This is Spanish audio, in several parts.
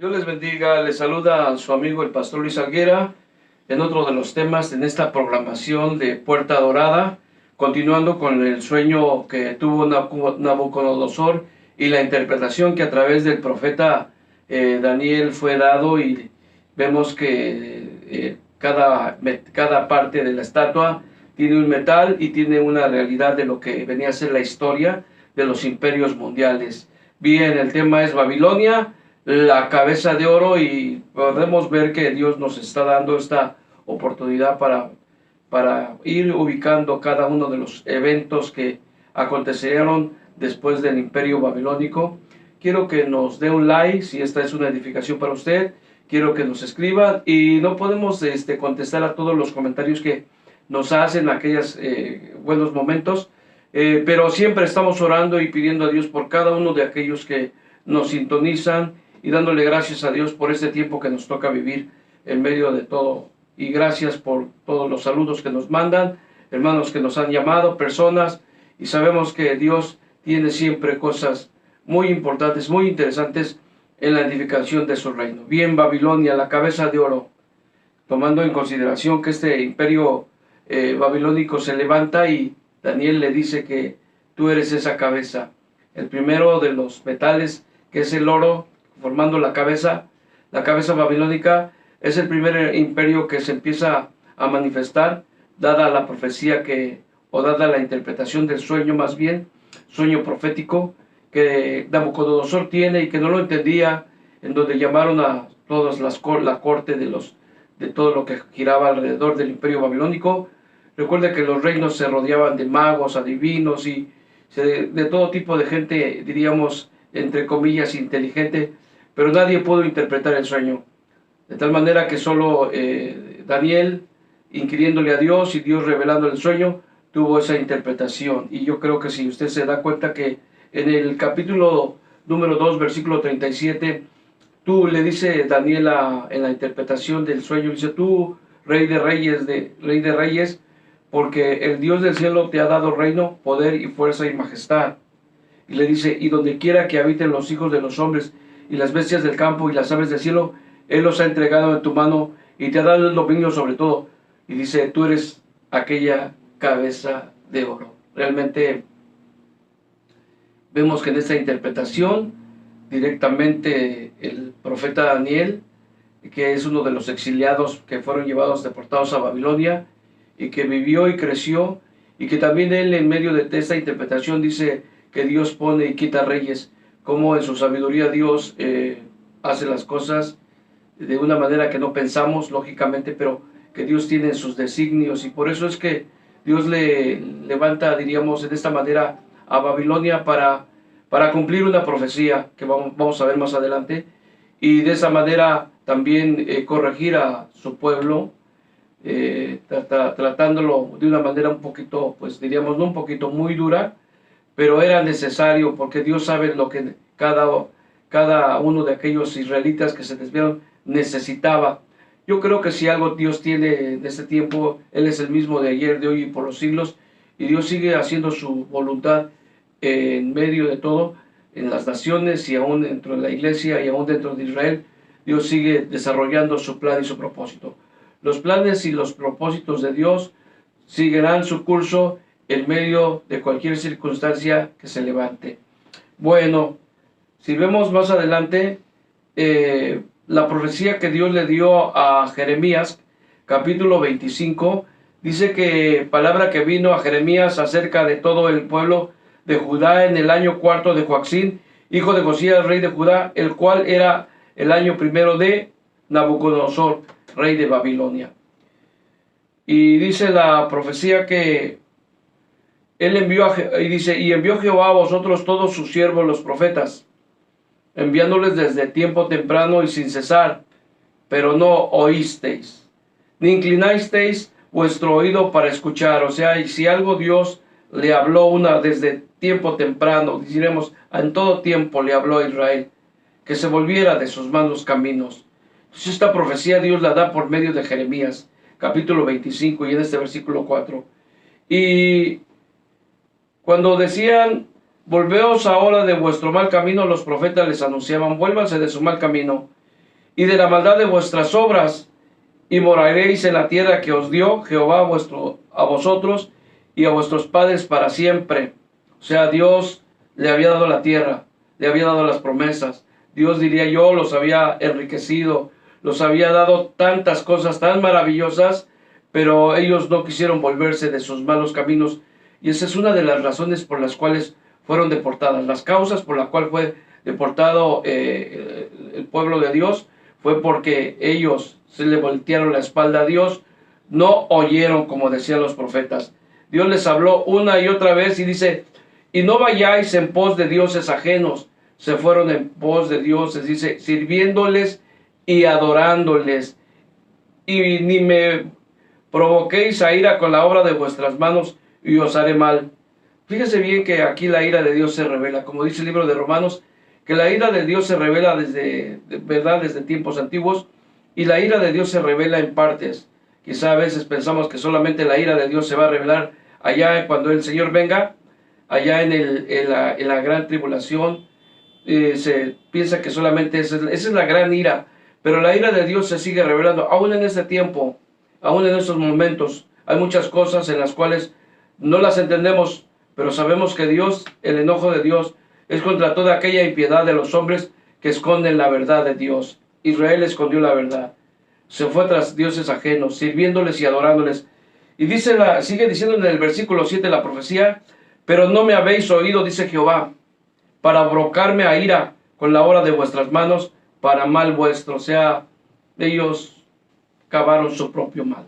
Dios les bendiga, les saluda a su amigo el pastor Luis Alguera en otro de los temas en esta programación de Puerta Dorada, continuando con el sueño que tuvo Nabucodonosor y la interpretación que a través del profeta Daniel fue dado, y vemos que cada parte de la estatua tiene un metal y tiene una realidad de lo que venía a ser la historia de los imperios mundiales. Bien, el tema es Babilonia, la cabeza de oro, y podemos ver que Dios nos está dando esta oportunidad para ir ubicando cada uno de los eventos que acontecieron después del imperio babilónico. Quiero que nos dé un like si esta es una edificación para usted. Quiero que nos escriban, y no podemos contestar a todos los comentarios que nos hacen aquellos buenos momentos, pero siempre estamos orando y pidiendo a Dios por cada uno de aquellos que nos sintonizan, y dándole gracias a Dios por este tiempo que nos toca vivir en medio de todo. Y gracias por todos los saludos que nos mandan, hermanos que nos han llamado, personas, y sabemos que Dios tiene siempre cosas muy importantes, muy interesantes en la edificación de su reino. Bien, Babilonia, la cabeza de oro, tomando en consideración que este imperio babilónico se levanta, y Daniel le dice que tú eres esa cabeza. El primero de los metales, que es el oro, formando la cabeza babilónica, es el primer imperio que se empieza a manifestar, dada la profecía o dada la interpretación del sueño, más bien, sueño profético, que Nabucodonosor tiene y que no lo entendía, en donde llamaron a todas la corte de todo lo que giraba alrededor del imperio babilónico. Recuerde que los reinos se rodeaban de magos, adivinos y de todo tipo de gente, diríamos, entre comillas, inteligente, pero nadie pudo interpretar el sueño, de tal manera que solo Daniel, inquiriéndole a Dios y Dios revelando el sueño, tuvo esa interpretación. Y yo creo que si usted se da cuenta que en el capítulo número 2, versículo 37, tú le dice Daniel en la interpretación del sueño, dice: tú, rey de reyes, porque el Dios del cielo te ha dado reino, poder y fuerza y majestad. Y le dice: y donde quiera que habiten los hijos de los hombres y las bestias del campo y las aves del cielo, Él los ha entregado en tu mano y te ha dado el dominio sobre todo. Y dice: tú eres aquella cabeza de oro. Realmente vemos que en esta interpretación directamente el profeta Daniel, que es uno de los exiliados que fueron llevados, deportados a Babilonia, y que vivió y creció, y que también él, en medio de esta interpretación, dice que Dios pone y quita reyes, como en su sabiduría Dios hace las cosas de una manera que no pensamos, lógicamente, pero que Dios tiene sus designios, y por eso es que Dios le levanta, diríamos, en esta manera a Babilonia para cumplir una profecía que vamos a ver más adelante, y de esa manera también corregir a su pueblo, tratándolo de una manera un poquito, pues diríamos, no un poquito, muy dura, pero era necesario, porque Dios sabe lo que cada uno de aquellos israelitas que se desviaron necesitaba. Yo creo que si algo Dios tiene en este tiempo, Él es el mismo de ayer, de hoy y por los siglos, y Dios sigue haciendo su voluntad en medio de todo, en las naciones y aún dentro de la iglesia y aún dentro de Israel. Dios sigue desarrollando su plan y su propósito. Los planes y los propósitos de Dios seguirán su curso en medio de cualquier circunstancia que se levante. Bueno, si vemos más adelante la profecía que Dios le dio a Jeremías, capítulo 25, dice que palabra que vino a Jeremías acerca de todo el pueblo de Judá en el año cuarto de Joacim, hijo de Josías, rey de Judá, el cual era el año primero de Nabucodonosor, rey de Babilonia. Y dice la profecía que él envió, y dice: y envió Jehová a vosotros todos sus siervos los profetas, enviándoles desde tiempo temprano y sin cesar, pero no oísteis, ni inclinasteis vuestro oído para escuchar. O sea, y si algo Dios le habló desde tiempo temprano, diremos, en todo tiempo le habló a Israel, que se volviera de sus malos caminos. Entonces esta profecía Dios la da por medio de Jeremías, capítulo 25, y en este versículo 4. Y cuando decían: volveos ahora de vuestro mal camino, los profetas les anunciaban: vuélvanse de su mal camino y de la maldad de vuestras obras, y moraréis en la tierra que os dio Jehová a vosotros y a vuestros padres para siempre. O sea, Dios le había dado la tierra, le había dado las promesas. Dios, diría yo, los había enriquecido, los había dado tantas cosas tan maravillosas, pero ellos no quisieron volverse de sus malos caminos. Y esa es una de las razones por las cuales fueron deportadas. Las causas por las cuales fue deportado el pueblo de Dios fue porque ellos se le voltearon la espalda a Dios, no oyeron como decían los profetas. Dios les habló una y otra vez y dice, y no vayáis en pos de dioses ajenos. Se fueron en pos de dioses, dice, sirviéndoles y adorándoles. Y ni me provoquéis a ira con la obra de vuestras manos y os haré mal. Fíjese bien que aquí la ira de Dios se revela, como dice el libro de Romanos, que la ira de Dios se revela desde tiempos antiguos, y la ira de Dios se revela en partes. Quizá a veces pensamos que solamente la ira de Dios se va a revelar allá cuando el Señor venga, allá en la gran tribulación. Se piensa que solamente esa es la gran ira, pero la ira de Dios se sigue revelando, aún en este tiempo, aún en estos momentos. Hay muchas cosas en las cuales no las entendemos, pero sabemos que Dios, el enojo de Dios, es contra toda aquella impiedad de los hombres que esconden la verdad de Dios. Israel escondió la verdad, se fue tras dioses ajenos, sirviéndoles y adorándoles. Y sigue diciendo en el versículo 7 la profecía, pero no me habéis oído, dice Jehová, para provocarme a ira con la obra de vuestras manos, para mal vuestro. O sea, ellos cavaron su propio mal.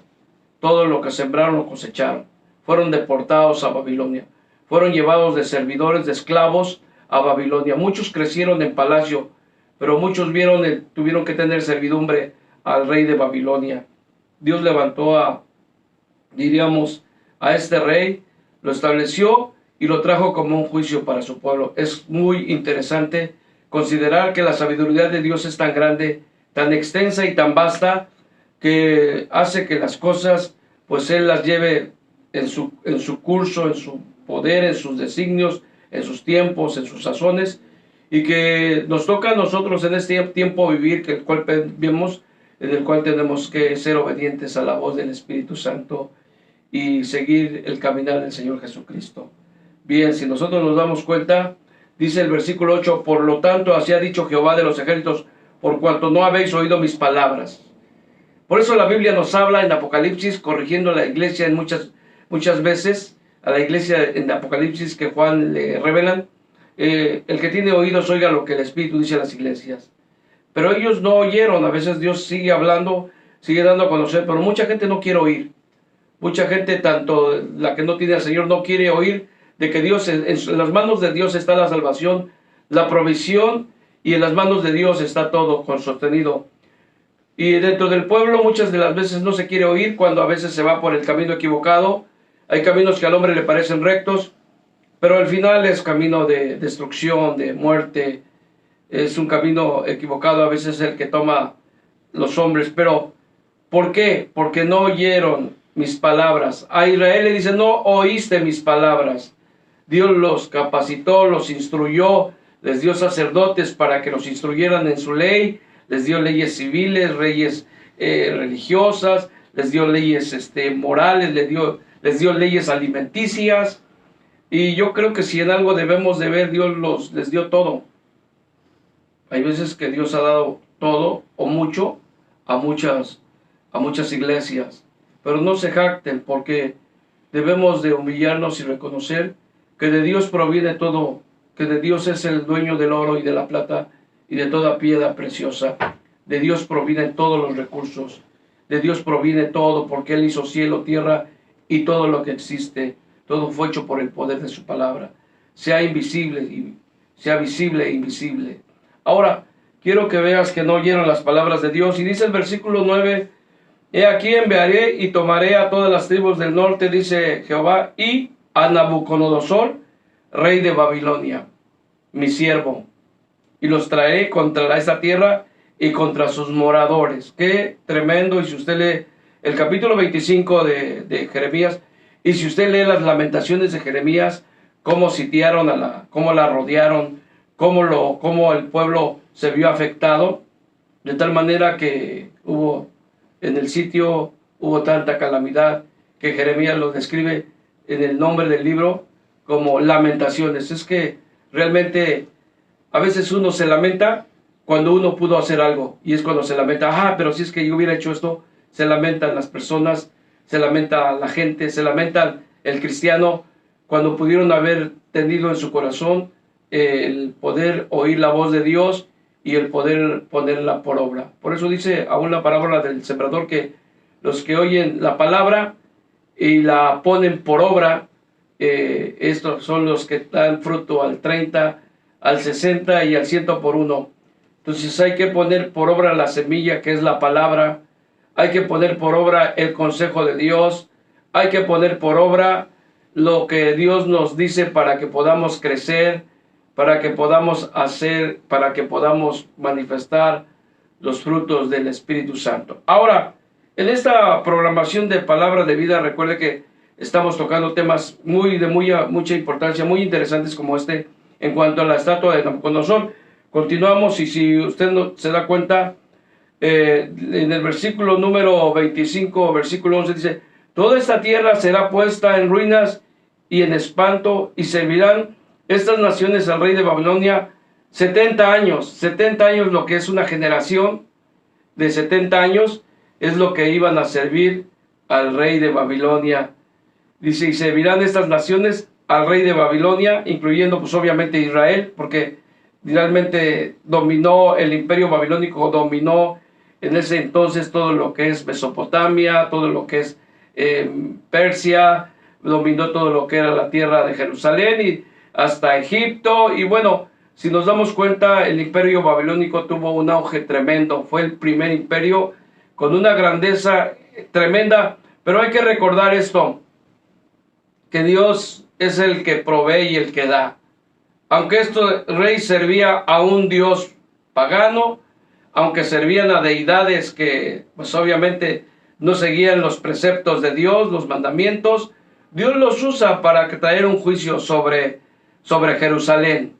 Todo lo que sembraron lo cosecharon. Fueron deportados a Babilonia. Fueron llevados de servidores, de esclavos a Babilonia. Muchos crecieron en palacio, pero muchos tuvieron que tener servidumbre al rey de Babilonia. Dios levantó diríamos, a este rey, lo estableció y lo trajo como un juicio para su pueblo. Es muy interesante considerar que la sabiduría de Dios es tan grande, tan extensa y tan vasta, que hace que las cosas, pues Él las lleve en su curso, en su poder, en sus designios, en sus tiempos, en sus sazones, y que nos toca a nosotros en este tiempo vivir, en el cual tenemos que ser obedientes a la voz del Espíritu Santo y seguir el caminar del Señor Jesucristo. Bien, si nosotros nos damos cuenta, dice el versículo 8, por lo tanto, así ha dicho Jehová de los ejércitos, por cuanto no habéis oído mis palabras. Por eso la Biblia nos habla en Apocalipsis, corrigiendo a la iglesia en muchas veces, a la iglesia en Apocalipsis que Juan le revelan, el que tiene oídos oiga lo que el Espíritu dice a las iglesias. Pero ellos no oyeron. A veces Dios sigue hablando, sigue dando a conocer, pero mucha gente no quiere oír. Mucha gente, tanto la que no tiene al Señor, no quiere oír de que Dios, en las manos de Dios está la salvación, la provisión, y en las manos de Dios está todo sostenido. Y dentro del pueblo muchas de las veces no se quiere oír, cuando a veces se va por el camino equivocado. Hay caminos que al hombre le parecen rectos, pero al final es camino de destrucción, de muerte. Es un camino equivocado a veces el que toma los hombres. Pero ¿por qué? Porque no oyeron mis palabras. A Israel le dice, no oíste mis palabras. Dios los capacitó, los instruyó, les dio sacerdotes para que los instruyeran en su ley, les dio leyes civiles, leyes religiosas, les dio leyes morales, les dio leyes alimenticias. Y yo creo que si en algo debemos de ver, Dios les dio todo. Hay veces que Dios ha dado todo o mucho a muchas iglesias, pero no se jacten, porque debemos de humillarnos y reconocer que de Dios proviene todo, que de Dios es el dueño del oro y de la plata y de toda piedra preciosa. De Dios provienen todos los recursos, de Dios proviene todo, porque Él hizo cielo, tierra y todo lo que existe. Todo fue hecho por el poder de su palabra, sea visible e invisible. Ahora, quiero que veas que no oyeron las palabras de Dios. Y dice el versículo 9, he aquí enviaré y tomaré a todas las tribus del norte, dice Jehová, y a Nabucodonosor, rey de Babilonia, mi siervo, y los traeré contra esta tierra y contra sus moradores. Qué tremendo. Y si usted lee el capítulo 25 de Jeremías, y si usted lee las lamentaciones de Jeremías, cómo sitiaron cómo la rodearon, cómo el pueblo se vio afectado, de tal manera que en el sitio hubo tanta calamidad que Jeremías lo describe en el nombre del libro como lamentaciones. Es que realmente a veces uno se lamenta cuando uno pudo hacer algo, y es cuando se lamenta, pero si es que yo hubiera hecho esto. Se lamentan las personas, se lamenta la gente, se lamenta el cristiano cuando pudieron haber tenido en su corazón el poder oír la voz de Dios y el poder ponerla por obra. Por eso dice aún la parábola del sembrador, que los que oyen la palabra y la ponen por obra, estos son los que dan fruto al 30, al 60 y al 100 por uno. Entonces hay que poner por obra la semilla, que es la palabra. Hay que poner por obra el consejo de Dios. Hay que poner por obra lo que Dios nos dice para que podamos crecer, para que podamos hacer, para que podamos manifestar los frutos del Espíritu Santo. Ahora, en esta programación de Palabra de Vida, recuerde que estamos tocando temas de mucha importancia, muy interesantes como este, en cuanto a la estatua de Nabucodonosor. Continuamos, y si usted no se da cuenta, en el versículo número 25, versículo 11, dice: toda esta tierra será puesta en ruinas y en espanto, y servirán estas naciones al rey de Babilonia 70 años. 70 años, lo que es una generación de 70 años, es lo que iban a servir al rey de Babilonia. Dice: y servirán estas naciones al rey de Babilonia, incluyendo pues obviamente Israel, porque realmente dominó el imperio babilónico, dominó en ese entonces todo lo que es Mesopotamia, todo lo que es Persia, dominó todo lo que era la tierra de Jerusalén y hasta Egipto. Y bueno, si nos damos cuenta, el imperio babilónico tuvo un auge tremendo, fue el primer imperio con una grandeza tremenda. Pero hay que recordar esto, que Dios es el que provee y el que da. Aunque este rey servía a un dios pagano, aunque servían a deidades que pues obviamente no seguían los preceptos de Dios, los mandamientos, Dios los usa para traer un juicio sobre Jerusalén.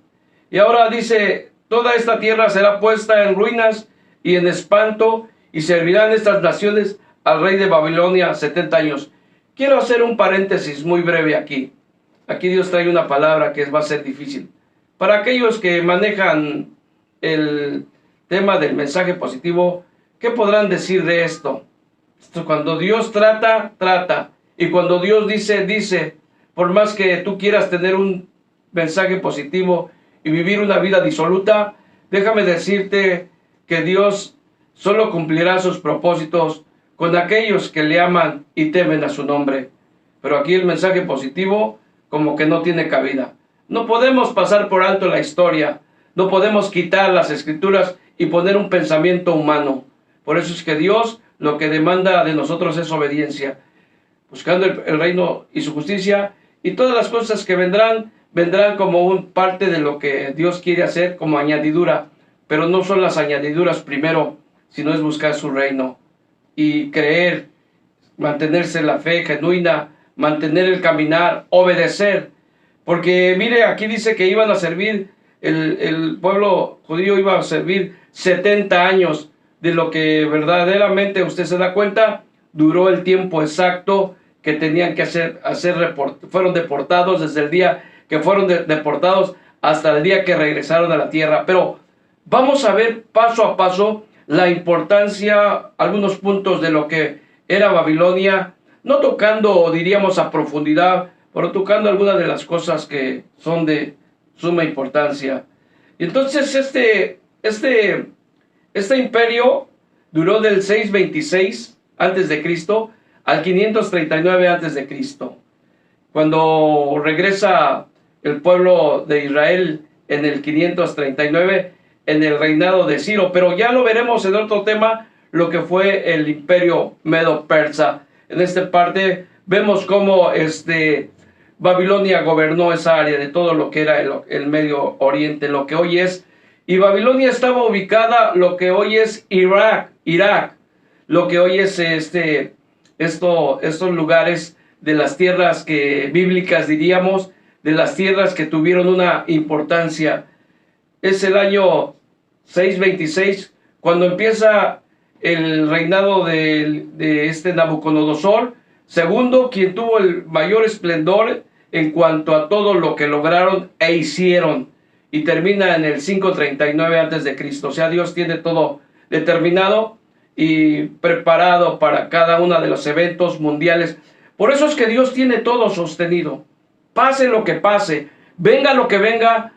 Y ahora dice: toda esta tierra será puesta en ruinas y en espanto, y servirán estas naciones al rey de Babilonia 70 años. Quiero hacer un paréntesis muy breve aquí. Aquí Dios trae una palabra que va a ser difícil. Para aquellos que manejan el tema del mensaje positivo, ¿qué podrán decir de esto? Cuando Dios trata, trata. Y cuando Dios dice, dice. Por más que tú quieras tener un mensaje positivo y vivir una vida disoluta, déjame decirte que Dios solo cumplirá sus propósitos con aquellos que le aman y temen a su nombre. Pero aquí el mensaje positivo como que no tiene cabida. No podemos pasar por alto la historia. No podemos quitar las escrituras y poner un pensamiento humano. Por eso es que Dios lo que demanda de nosotros es obediencia, buscando el reino y su justicia, y todas las cosas que vendrán como parte de lo que Dios quiere hacer como añadidura. Pero no son las añadiduras primero, sino es buscar su reino y creer, mantenerse en la fe genuina, mantener el caminar, obedecer. Porque mire, aquí dice que iban a servir, el pueblo judío iba a servir 70 años, de lo que verdaderamente usted se da cuenta, duró el tiempo exacto que tenían que fueron deportados desde el día que fueron deportados hasta el día que regresaron a la tierra. Pero vamos a ver paso a paso la importancia, algunos puntos de lo que era Babilonia, no tocando, diríamos, a profundidad, pero tocando algunas de las cosas que son de suma importancia. Y entonces este imperio duró del 626 a.C. al 539 a.C. Cuando regresa el pueblo de Israel en el 539, en el reinado de Ciro. Pero ya lo veremos en otro tema, lo que fue el imperio medo-persa. En esta parte vemos cómo Babilonia gobernó esa área de todo lo que era el Medio Oriente, lo que hoy es. Y Babilonia estaba ubicada lo que hoy es Irak, lo que hoy es estos lugares de las tierras bíblicas, diríamos, de las tierras que tuvieron una importancia. Es el año 626 cuando empieza el reinado de este Nabucodonosor II, quien tuvo el mayor esplendor en cuanto a todo lo que lograron e hicieron, y termina en el 539 a.C. O sea, Dios tiene todo determinado y preparado para cada uno de los eventos mundiales. Por eso es que Dios tiene todo sostenido. Pase lo que pase, venga lo que venga,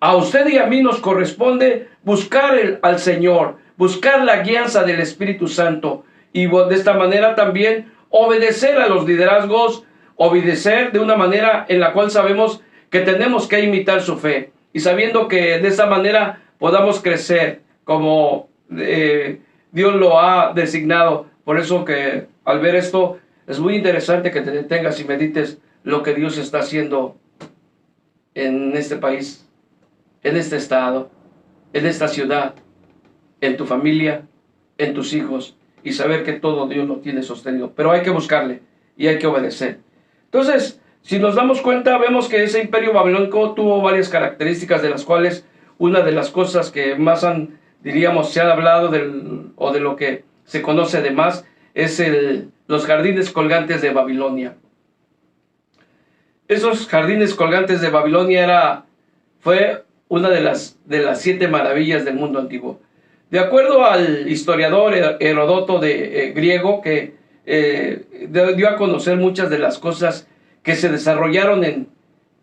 a usted y a mí nos corresponde buscar al Señor, buscar la guianza del Espíritu Santo, y de esta manera también obedecer a los liderazgos, obedecer de una manera en la cual sabemos que tenemos que imitar su fe, y sabiendo que de esa manera podamos crecer como Dios lo ha designado. Por eso que al ver esto es muy interesante que te detengas y medites lo que Dios está haciendo en este país, en este estado, en esta ciudad, en tu familia, en tus hijos, y saber que todo Dios lo tiene sostenido. Pero hay que buscarle y hay que obedecer. Entonces, si nos damos cuenta, vemos que ese imperio babilónico tuvo varias características, de las cuales una de las cosas que más se ha hablado o de lo que se conoce de más es los jardines colgantes de Babilonia. Esos jardines colgantes de Babilonia fue una de las 7 maravillas del mundo antiguo. De acuerdo al historiador Heródoto griego, que dio a conocer muchas de las cosas que se desarrollaron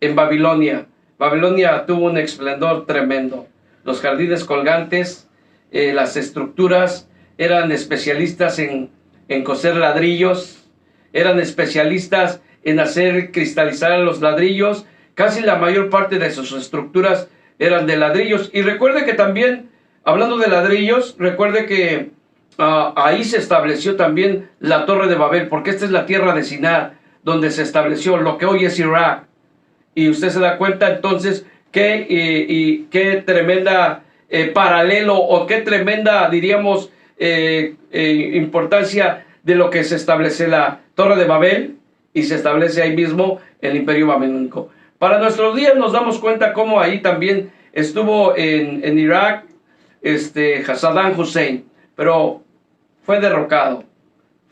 en Babilonia. Babilonia tuvo un esplendor tremendo. Los jardines colgantes, las estructuras, eran especialistas en coser ladrillos, eran especialistas en hacer cristalizar los ladrillos. Casi la mayor parte de sus estructuras eran de ladrillos. Y recuerde que también, hablando de ladrillos, recuerde que ahí se estableció también la Torre de Babel, porque esta es la tierra de Sinar, donde se estableció lo que hoy es Irak. Y usted se da cuenta entonces qué tremenda paralelo, o qué tremenda, diríamos, importancia de lo que se establece la Torre de Babel, y se establece ahí mismo el imperio babilónico. Para nuestros días nos damos cuenta cómo ahí también estuvo en Irak Saddam Hussein, pero fue derrocado,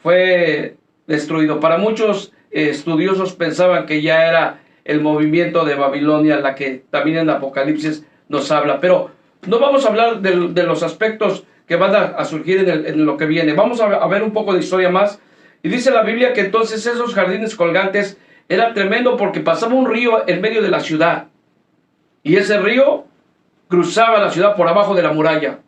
fue destruido. Para muchos estudiosos pensaban que ya era el movimiento de Babilonia, la que también en Apocalipsis nos habla. Pero no vamos a hablar de los aspectos que van a surgir en lo que viene. Vamos a ver un poco de historia más. Y dice la Biblia que entonces esos jardines colgantes era tremendo, porque pasaba un río en medio de la ciudad, y ese río cruzaba la ciudad por abajo de la muralla.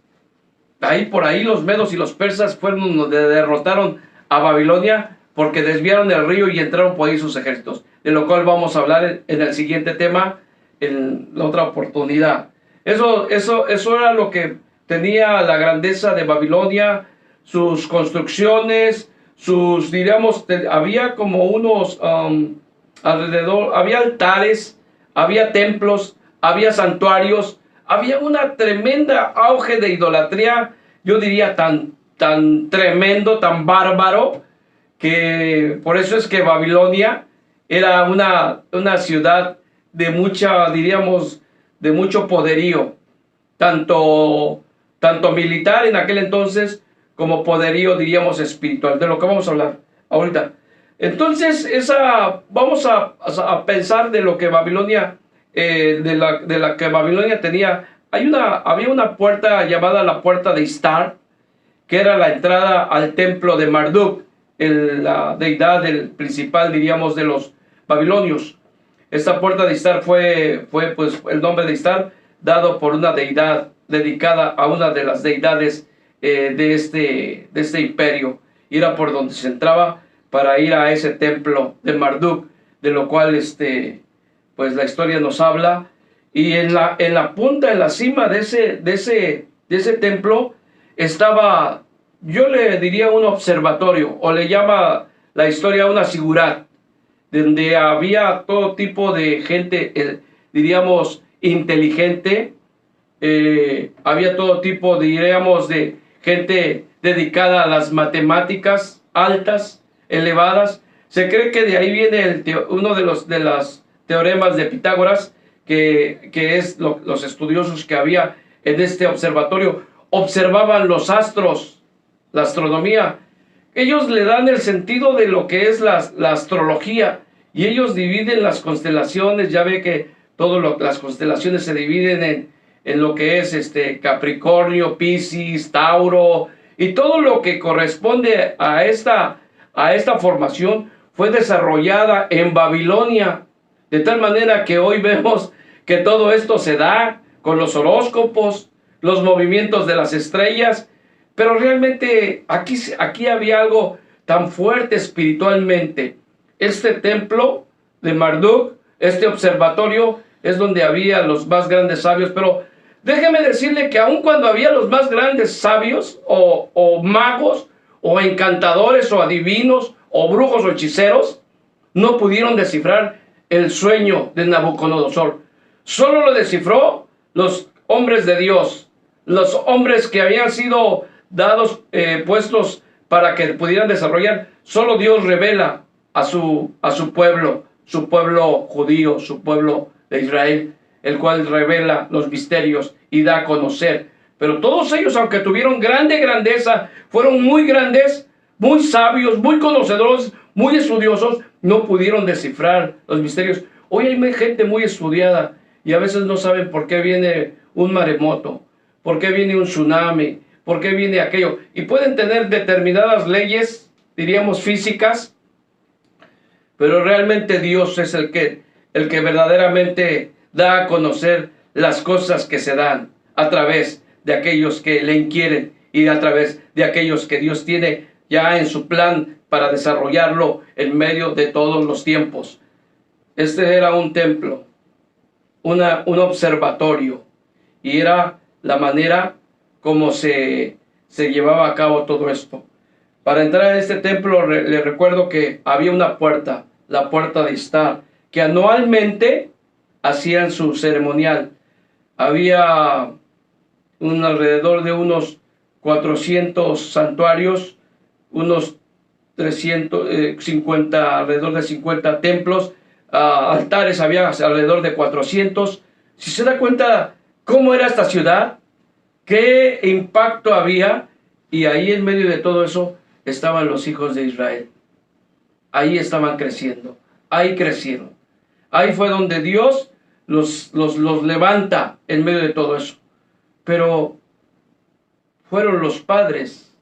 Por ahí los medos y los persas fueron donde derrotaron a Babilonia, porque desviaron el río y entraron por ahí sus ejércitos, de lo cual vamos a hablar en el siguiente tema, en la otra oportunidad. Eso era lo que tenía la grandeza de Babilonia, sus construcciones, había como unos alrededor, había altares, había templos, había santuarios, había una tremenda auge de idolatría, yo diría tan tremendo, tan bárbaro, que por eso es que Babilonia era una ciudad de de mucho poderío, tanto militar en aquel entonces, como poderío, diríamos, espiritual, de lo que vamos a hablar ahorita. Entonces, vamos a pensar de lo que Babilonia, de la que Babilonia tenía. Había una puerta llamada la puerta de Istar, que era la entrada al templo de Marduk, la deidad principal, diríamos, de los babilonios. Esta puerta de Istar fue pues el nombre de Istar dado por una deidad dedicada a una de las deidades de este imperio, y era por donde se entraba para ir a ese templo de Marduk, de lo cual pues la historia nos habla. Y en la punta, en la cima de ese templo estaba, yo le diría, un observatorio, o le llama la historia una sigurat, donde había todo tipo de gente, diríamos, inteligente. Había todo tipo, diríamos, de gente dedicada a las matemáticas altas, elevadas. Se cree que de ahí viene uno de los teoremas de Pitágoras, que es los estudiosos que había en este observatorio. observaban los astros, la astronomía. Ellos le dan el sentido de lo que es la astrología, y ellos dividen las constelaciones. Ya ve que todas las constelaciones se dividen en lo que es Capricornio, Piscis, Tauro, y todo lo que corresponde a esta formación fue desarrollada en Babilonia, de tal manera que hoy vemos que todo esto se da con los horóscopos, los movimientos de las estrellas, pero realmente aquí había algo tan fuerte espiritualmente. Este templo de Marduk, este observatorio, es donde había los más grandes sabios, pero déjeme decirle que aun cuando había los más grandes sabios, o magos, o encantadores, o adivinos, o brujos, o hechiceros, no pudieron descifrar el sueño de Nabucodonosor. Solo lo descifró los hombres de Dios, los hombres que habían sido dados, puestos para que pudieran desarrollar. Solo Dios revela a su pueblo judío, su pueblo de Israel, el cual revela los misterios y da a conocer. Pero todos ellos, aunque tuvieron grande grandeza, fueron muy grandes, muy sabios, muy conocedores, muy estudiosos, no pudieron descifrar los misterios. Hoy hay gente muy estudiada y a veces no saben por qué viene un maremoto, por qué viene un tsunami, por qué viene aquello. Y pueden tener determinadas leyes, diríamos físicas, pero realmente Dios es el que verdaderamente da a conocer las cosas que se dan a través de aquellos que le inquieren y a través de aquellos que Dios tiene ya en su plan para desarrollarlo en medio de todos los tiempos. Este era un templo, un observatorio, y era la manera como se llevaba a cabo todo esto. Para entrar en este templo, le recuerdo que había una puerta, la puerta de Istar, que anualmente hacían su ceremonial. Había alrededor de unos 400 santuarios, unos 350, alrededor de 50 templos, altares había alrededor de 400. Si se da cuenta cómo era esta ciudad, qué impacto había, y ahí en medio de todo eso estaban los hijos de Israel. Ahí estaban creciendo, ahí crecieron. Ahí fue donde Dios los levanta en medio de todo eso. Pero fueron los padres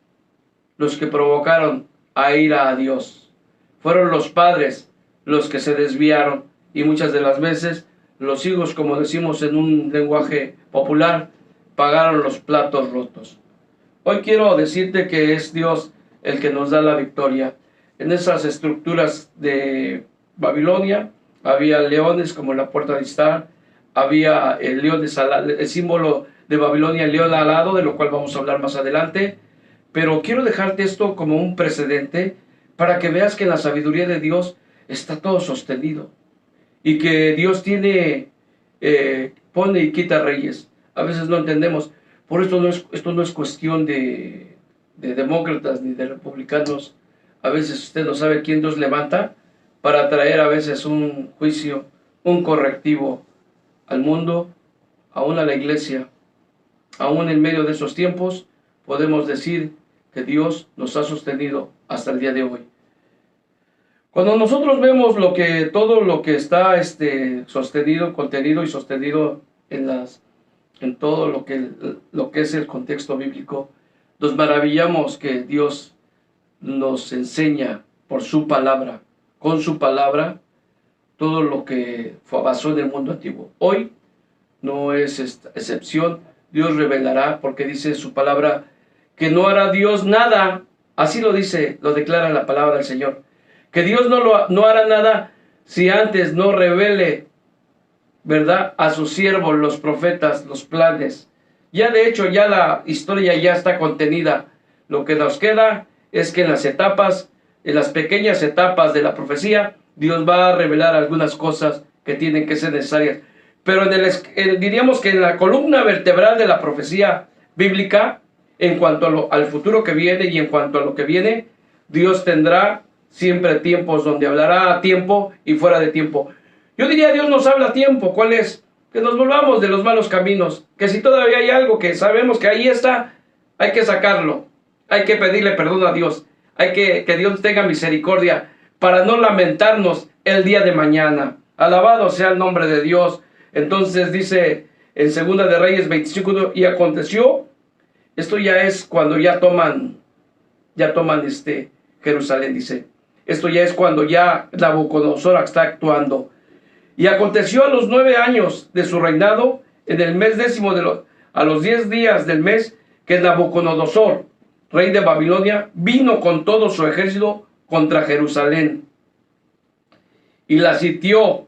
los que provocaron a ira a Dios. Fueron los padres los que se desviaron, y muchas de las veces los hijos, como decimos en un lenguaje popular, pagaron los platos rotos. Hoy quiero decirte que es Dios el que nos da la victoria. En esas estructuras de Babilonia había leones como la puerta de Istar, había el león el símbolo de Babilonia, el león alado, de lo cual vamos a hablar más adelante. Pero quiero dejarte esto como un precedente para que veas que en la sabiduría de Dios está todo sostenido, y que Dios pone y quita reyes. A veces no entendemos. Por esto no es cuestión de demócratas ni de republicanos. A veces usted no sabe quién Dios levanta para traer a veces un juicio, un correctivo al mundo, aún a la iglesia. Aún en medio de esos tiempos podemos decir que Dios nos ha sostenido hasta el día de hoy. Cuando nosotros vemos todo lo que está sostenido, contenido y sostenido en todo lo que es el contexto bíblico, nos maravillamos que Dios nos enseña por su palabra, con su palabra, todo lo que pasó en el mundo antiguo. Hoy no es excepción. Dios revelará, porque dice su palabra, que no hará Dios nada. Así lo dice, lo declara la palabra del Señor. Que Dios no hará nada si antes no revele, ¿verdad?, a sus siervos, los profetas, los planes. Ya de hecho, ya la historia ya está contenida. Lo que nos queda es que en las pequeñas etapas de la profecía, Dios va a revelar algunas cosas que tienen que ser necesarias. Pero diríamos que en la columna vertebral de la profecía bíblica, en cuanto al futuro que viene y en cuanto a lo que viene, Dios tendrá siempre tiempos donde hablará a tiempo y fuera de tiempo. Yo diría, Dios nos habla a tiempo. ¿Cuál es? Que nos volvamos de los malos caminos. Que si todavía hay algo que sabemos que ahí está, hay que sacarlo, hay que pedirle perdón a Dios, hay que Dios tenga misericordia para no lamentarnos el día de mañana. Alabado sea el nombre de Dios. Entonces dice en Segunda de Reyes 25, y aconteció, esto ya es cuando ya toman Jerusalén, dice. Esto ya es cuando ya Nabucodonosor está actuando. Y aconteció a los 9 años de su reinado, en el mes 10 a los 10 días del mes, que Nabucodonosor, rey de Babilonia, vino con todo su ejército contra Jerusalén. Y la sitió,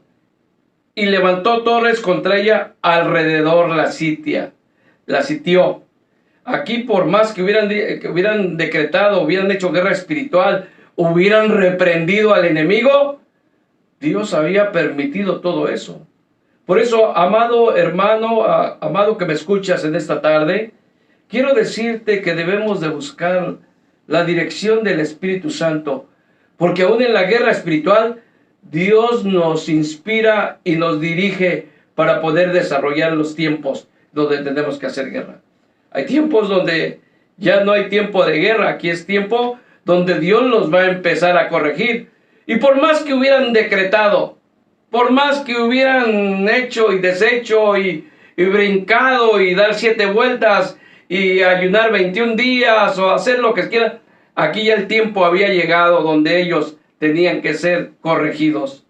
y levantó torres contra ella alrededor la sitió. Aquí, por más que hubieran decretado, hubieran hecho guerra espiritual, hubieran reprendido al enemigo, Dios había permitido todo eso. Por eso, amado hermano, amado que me escuchas en esta tarde, quiero decirte que debemos de buscar la dirección del Espíritu Santo, porque aún en la guerra espiritual, Dios nos inspira y nos dirige para poder desarrollar los tiempos donde tenemos que hacer guerra. Hay tiempos donde ya no hay tiempo de guerra, aquí es tiempo donde Dios los va a empezar a corregir. Y por más que hubieran decretado, por más que hubieran hecho y deshecho y brincado y dar 7 vueltas y ayunar 21 días o hacer lo que quieran, aquí ya el tiempo había llegado donde ellos tenían que ser corregidos.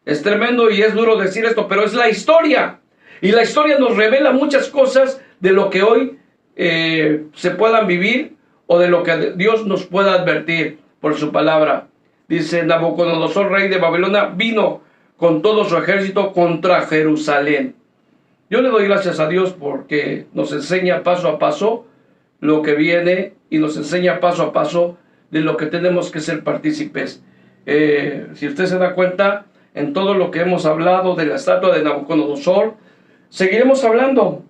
Es tremendo y es duro decir esto, pero es la historia. Y la historia nos revela muchas cosas de lo que hoy se puedan vivir o de lo que Dios nos pueda advertir por su palabra. Dice: Nabucodonosor, rey de Babilonia, vino con todo su ejército contra Jerusalén. Yo le doy gracias a Dios porque nos enseña paso a paso lo que viene y nos enseña paso a paso de lo que tenemos que ser partícipes. Si usted se da cuenta, en todo lo que hemos hablado de la estatua de Nabucodonosor, seguiremos hablando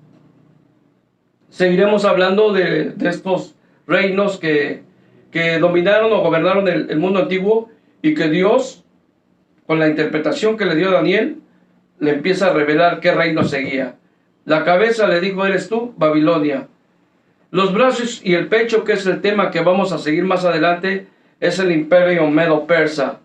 de estos reinos que dominaron o gobernaron el mundo antiguo, y que Dios, con la interpretación que le dio a Daniel, le empieza a revelar qué reino seguía. La cabeza, le dijo, eres tú, Babilonia. Los brazos y el pecho, que es el tema que vamos a seguir más adelante, es el imperio medo-persa.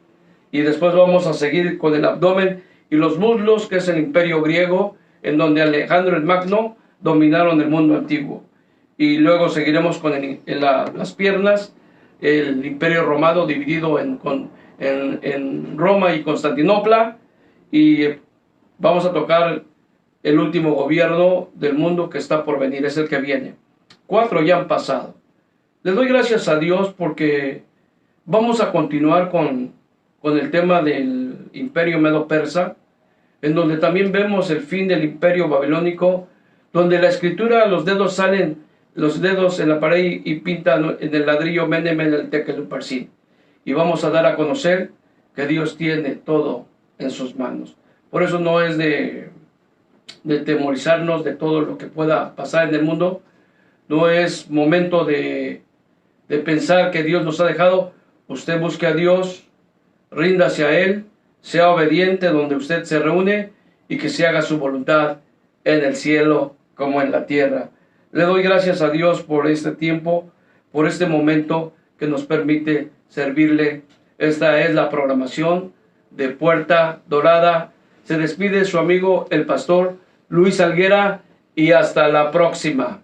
Y después vamos a seguir con el abdomen y los muslos, que es el imperio griego, en donde Alejandro el Magno dominaron el mundo antiguo. Y luego seguiremos con las piernas, el imperio romano dividido en Roma y Constantinopla. Y vamos a tocar el último gobierno del mundo que está por venir, es el que viene. 4 ya han pasado. Le doy gracias a Dios porque vamos a continuar con el tema del imperio medo-persa, en donde también vemos el fin del imperio babilónico, donde la escritura, los dedos en la pared y pintan en el ladrillo Mene, Mene, Tekel, Uparsin. Y vamos a dar a conocer que Dios tiene todo en sus manos. Por eso no es de temorizarnos de todo lo que pueda pasar en el mundo. No es momento de pensar que Dios nos ha dejado. Usted busque a Dios, ríndase a Él, sea obediente donde usted se reúne y que se haga su voluntad en el cielo como en la tierra. Le doy gracias a Dios por este tiempo, por este momento que nos permite servirle. Esta es la programación de Puerta Dorada. Se despide su amigo el pastor Luis Alguera y hasta la próxima.